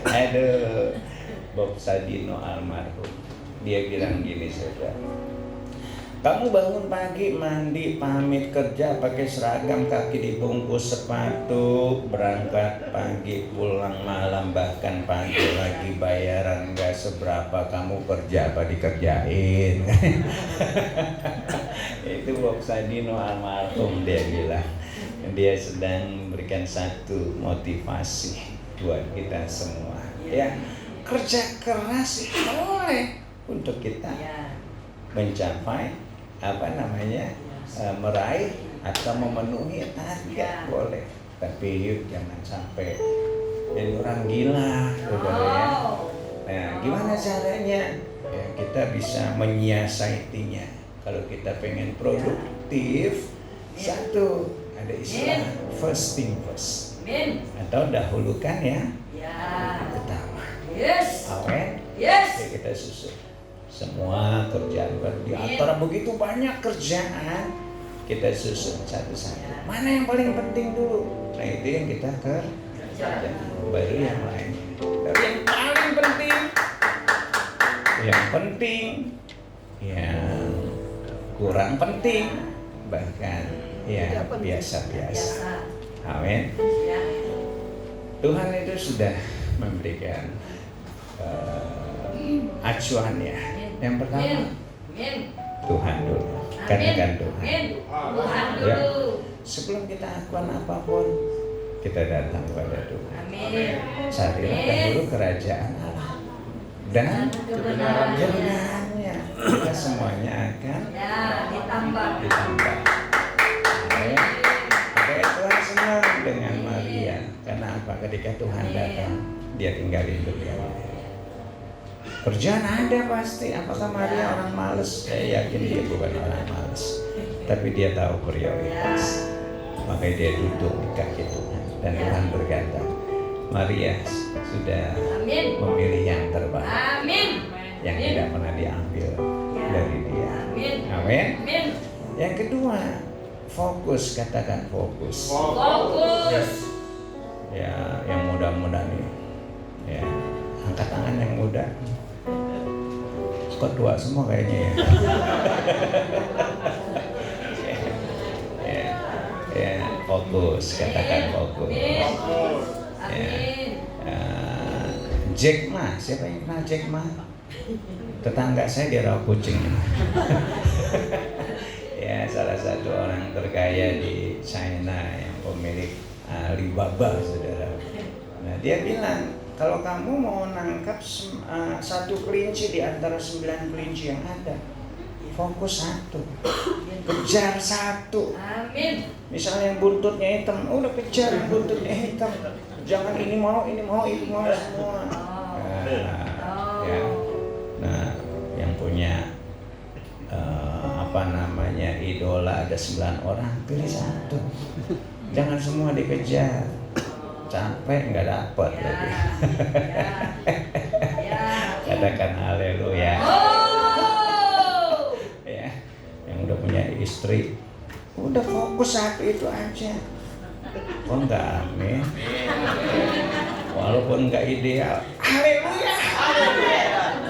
Aduh, Bob Sadino almarhum. Dia bilang gini saudara. Kamu bangun pagi, mandi, pamit kerja, pakai seragam, kaki dibungkus sepatu, berangkat pagi, pulang malam, bahkan pagi lagi bayaran gak seberapa, kamu kerja apa dikerjain? Itu Bob Sadino almarhum, dia bilang. Dia sedang memberikan satu motivasi buat kita semua. Ya, kerja keras boleh untuk kita mencapai meraih atau memenuhi target boleh, tapi yuk jangan sampai jadi orang gila, saudara ya. Nah, gimana caranya? Ya, kita bisa menyiasatinya. Kalau kita pengen produktif, satu ada istilah first thing first, atau dahulukan yang utama. Amin. Ya, kita susun. Semua kerjaan di antara begitu banyak kerjaan kita susun satu-satu. Mana yang paling penting dulu? Nah, itu yang kita kerjakan. Baru yang lain. Tapi yang paling penting, yang kurang penting, bahkan ya biasa-biasa. Amin. Tuhan itu sudah memberikan acuannya. Yang pertama, Tuhan dulu. Katakan Tuhan. Ya, sebelum kita lakukan apapun, kita datang kepada Tuhan. Carilah dahulu kerajaan Allah dan kebenarannya. Kita semuanya akan ditambah. Makanya Tuhan senang dengan Maria. Karena apa? Ketika Tuhan datang, dia tinggalin dunia. Kerjaan ada pasti. Apakah Maria orang malas? Saya yakin dia bukan orang malas, tapi dia tahu prioritas. Makanya dia duduk di kaki Tuhan. Dan Tuhan berkata, Maria sudah memilih yang terbaik, yang tidak pernah diambil dari dia. Amin. Yang kedua, fokus. Katakan fokus. Ya, yang muda-muda nih, ya, angkat tangan yang muda. Kok tua semua kayaknya ya. Ya, fokus. Katakan fokus. Ya. Jack Ma, siapa yang kenal Jack Ma? Tetangga saya dia rawat kucing. Ya, salah satu orang terkaya di China yang pemilik Alibaba, saudara. Nah, dia bilang, kalau kamu mau nangkap satu kelinci di antara 9 kelinci yang ada, fokus satu, kejar satu. Misalnya yang buntutnya hitam, udah kejar yang buntutnya hitam. Jangan ini mau semua. Nah, yang punya idola ada 9 orang, pilih satu. Jangan semua dikejar. Capek nggak dapat lagi. Katakan haleluya. Oh. Ya, yang udah punya istri, udah fokus satu itu aja. Oh enggak, amin. Walaupun enggak ideal, haleluya.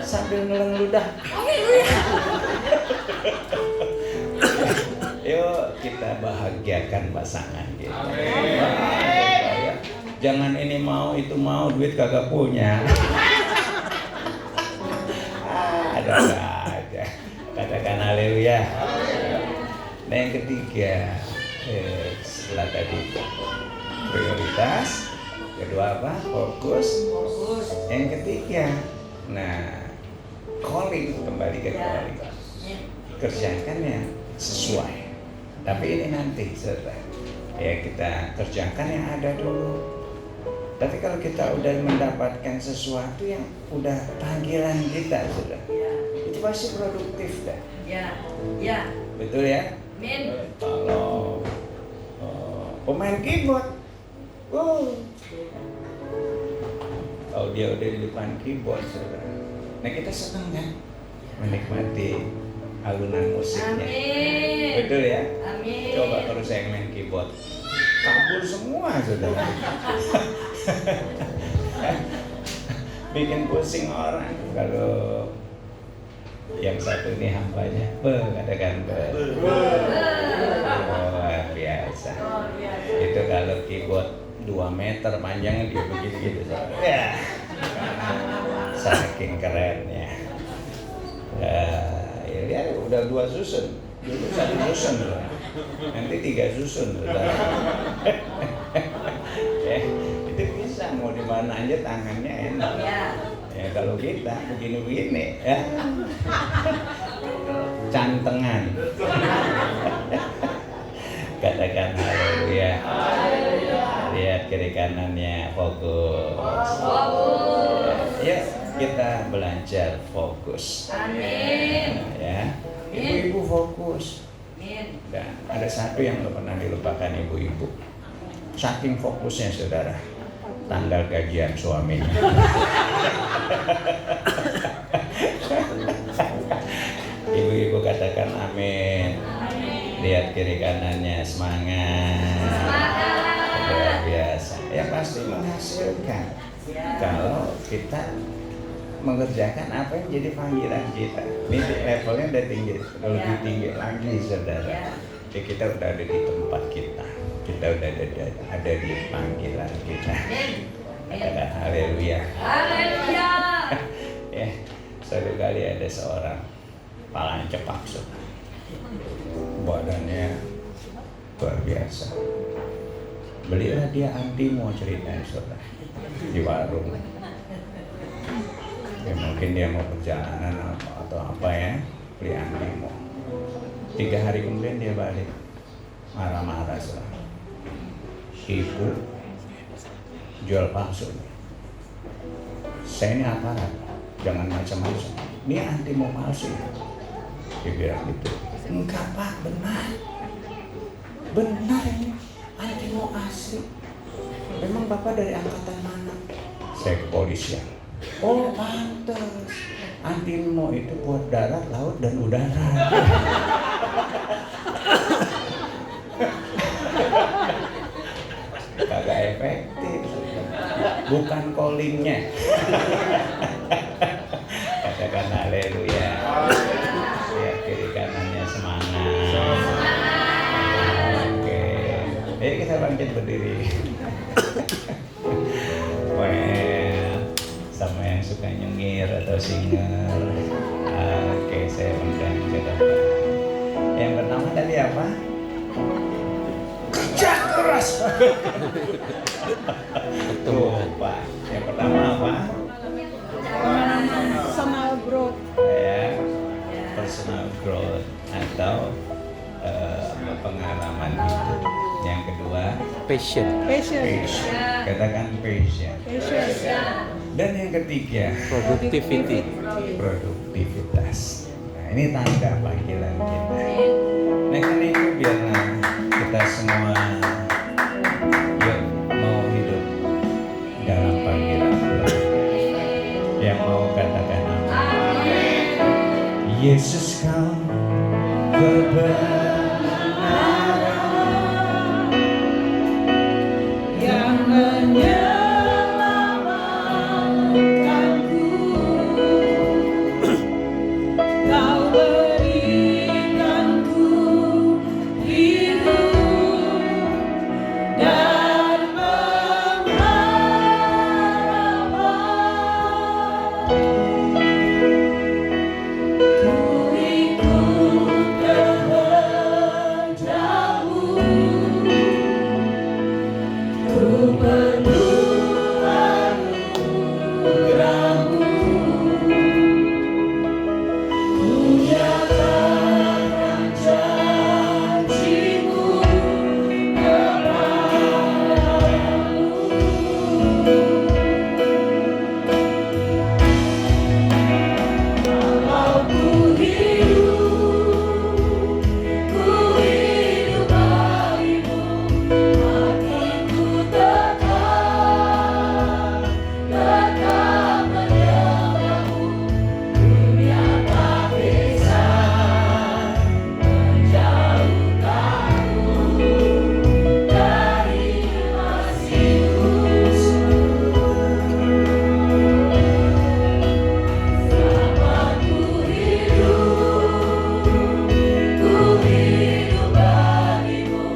Sambil nelen ludah, haleluya. Yuk kita bahagiakan pasangan kita. Bahagia. Jangan ini mau itu mau, duit kagak punya. Ada aja. Katakan haleluya. Nah yang ketiga, setelah tadi prioritas, kedua apa? Fokus. Yang ketiga, nah calling, kembali ke calling. Kerjakan yang sesuai. Tapi ini nanti setelah ya kita kerjakan yang ada dulu. Tapi kalau kita udah mendapatkan sesuatu yang udah panggilan kita sudah, itu pasti produktif dah. Ya. Betul ya? Amin. Kalau pemain keyboard, kalau dia udah di depan keyboard sudah, nah kita senang kan menikmati alunan musiknya. Amin. Betul ya? Amin. Coba kalau saya main keyboard, kabur semua saudara. Bikin pusing orang. Kalau yang satu ini hambanya, katakan luar biasa. Itu kalau keyboard 2 meter panjangnya dia begitu-gitu. Ya. Saking kerennya. Ya lihat udah 2 susun. Dulu 1 susun loh. Nanti 3 susun loh. Itu bisa mau di mana aja tangannya enak. Ya kalau kita begini-begini ya. Cantengan. Katakan haleluya. Lihat kiri kanannya, fokus. Ya, kita belajar fokus. Amin. Ya, ibu-ibu fokus. Amin. Dan ada satu yang nggak pernah dilupakan ibu-ibu. Saking fokusnya saudara, tanggal gajian suaminya. Ibu-ibu katakan amin. Lihat kiri kanannya, semangat. Luar biasa. Ya pasti menghasilkan. Kalau kita mengerjakan apa yang jadi panggilan kita. Ini levelnya udah tinggi, lebih tinggi lagi saudara. Jadi kita udah ada di tempat kita. Kita udah ada di panggilan kita. Katakan haleluya. Haleluya. Ya, satu kali ada seorang palang cepak, badannya luar biasa. Belilah dia antimo ceritanya saudara di warung. Ya mungkin dia mau perjalanan atau apa ya, beli antimo. 3 hari kemudian dia balik marah-marah saudara. Ibu jual palsu. Saya ini aparat, jangan macam-macam. Ini antimo palsu ya. Dia bilang gitu. Enggak pak, benar ini antimo asli. Memang bapak dari angkatan mana? Saya kepolisian. Oh pantes, antimo itu buat darat, laut dan udara. Kagak efektif, bukan callingnya. Katakan haleluya. Lihat kiri kanannya, semangat. Oke, ayo kita bangkit berdiri. Sama yang suka nyengir atau singer. Oke, saya undang ke depan. Yang pertama tadi apa? Kerja keras. Tuh, Pak. Yang pertama apa? Personal growth. Ya, personal growth atau pengalaman hidup. Yang kedua, Passion. Passion. passion. Katakan passion. Passion. Dan yang ketiga, Productivity. produktivitas. Nah, ini tanda panggilan kita. Nah, karena itu biarlah kita semua yuk mau hidup dalam panggilan Tuhan. Yang mau katakan amin. Yesus kau kebenaran yang menyelamatkanku. Kau berikanku hidup dan pengharapan. Ku ikut kehendakmu, ku berdoa anugerahmu, ku nyatakan janjimu kepadamu. Kalau ku hidup bagimu, hatiku tetap menyembahmu. Dunia tak bisa menjauhkanku dari kasih-Mu. Selama ku hidup bagimu,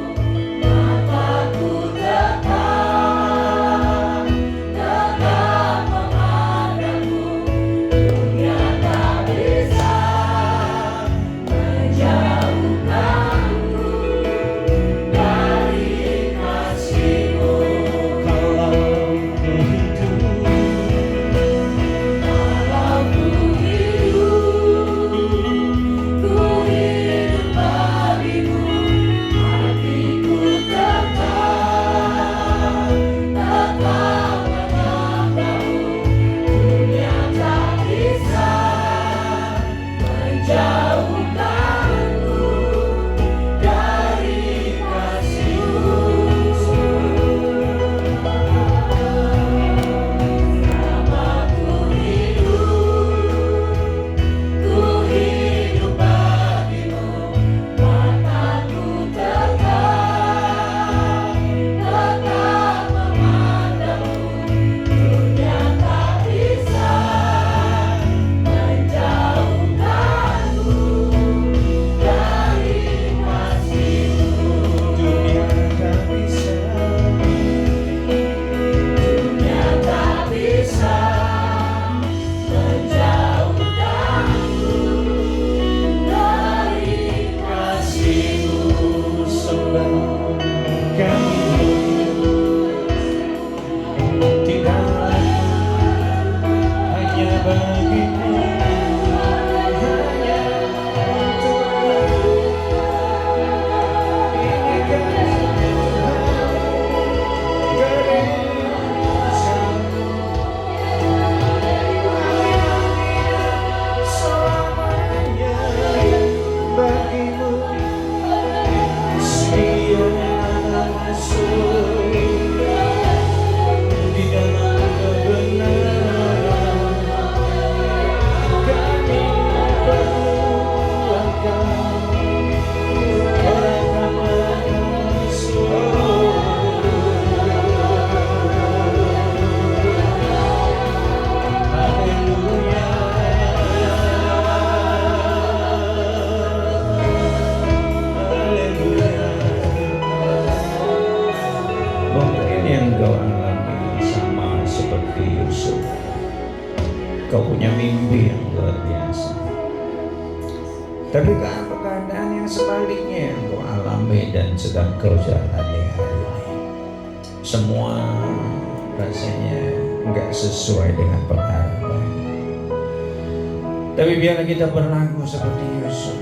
mataku tetap memandangmu. Dunia tak bisa menjauhkanku dari kasih-Mu. kalau ku hidup Kalau ku hidup bagimu, hatiku tetap menambahmu. Dunia tak bisa menjauhkanku dari kasih-Mu. Selama ku hidup bagimu, mataku tetap memandangmu. Dunia tak bisa menjauhkanku dari kasih-Mu. dunia tak bisa Dunia tak bisa menjauhkanku dari kasih-Mu. sembah kami tidak hanya bagimu, hanya untukmu. Ini kan selamanya bagimu. Setia masuk di dalam kebenaran. Kami perlukan orang-orang Haleluya. Haleluya. Mungkin yang kau alami sama seperti Yusuf. Kau punya mimpi yang luar biasa. Tapi apa keadaan yang sebaliknya yang kau alami dan sedang kau jalani hari ini? Semua rasanya nggak sesuai dengan pengharapan. Tapi biarlah kita berlaku seperti Yusuf.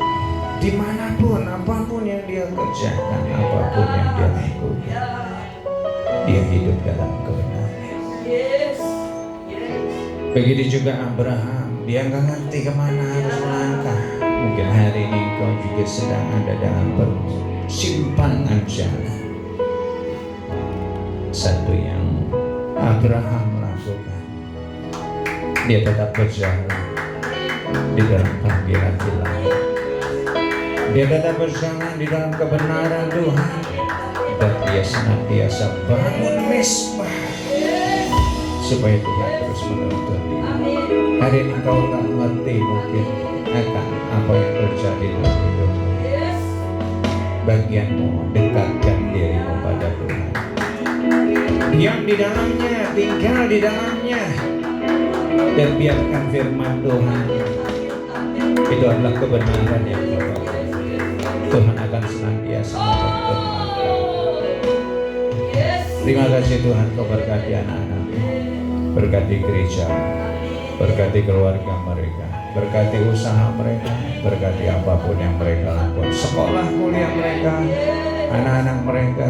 Dimanapun, apapun yang dia kerjakan, apapun yang dia lakukan, dia hidup dalam kebenaran. Yes. Begitu juga Abraham, dia nggak ngerti kemana harus melangkah. Mungkin hari ini kau juga sedang ada dalam persimpangan jalan. Satu yang Abraham lakukan, dia tetap berjalan di dalam panggilan ilahi. Dia tetap berjalan di dalam kebenaran Tuhan, dan dia senantiasa bangun mesbah supaya Tuhan terus menuntun dia. Hari ini kau tak ngerti mungkin akan apa yang terjadi dalam hidupmu. Bagianmu dekatkan dirimu pada Tuhan. Diam di dalamnya, tinggal di dalamnya, dan biarkan firman Tuhan itu adalah kebenaran yang kekal. Tuhan akan senantiasa menuntun. Terima kasih Tuhan, kau berkati anak-anakmu, berkati gereja, berkati keluarga mereka, berkati usaha mereka, berkati apapun yang mereka lakukan, sekolah kuliah mereka, anak-anak mereka,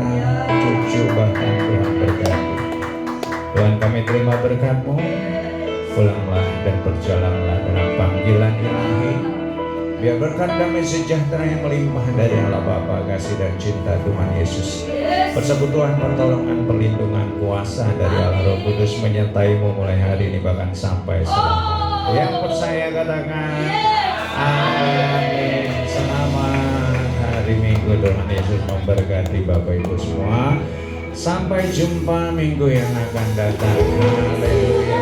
cucu, bahkan Tuhan berkati. Tuhan, kami terima berkat-Mu, pulanglah dan berjalanlah dalam panggilan ilahi. Biar berkat damai sejahtera yang melimpah dari Allah Bapa, kasih dan cinta Tuhan Yesus, persekutuan, pertolongan, perlindungan, kuasa dari Allah Roh Kudus menyertai-Mu mulai hari ini bahkan sampai selamanya. Yang percaya katakan amin. Selamat hari Minggu, Tuhan Yesus memberkati Bapak Ibu semua. Sampai jumpa minggu yang akan datang. Haleluya.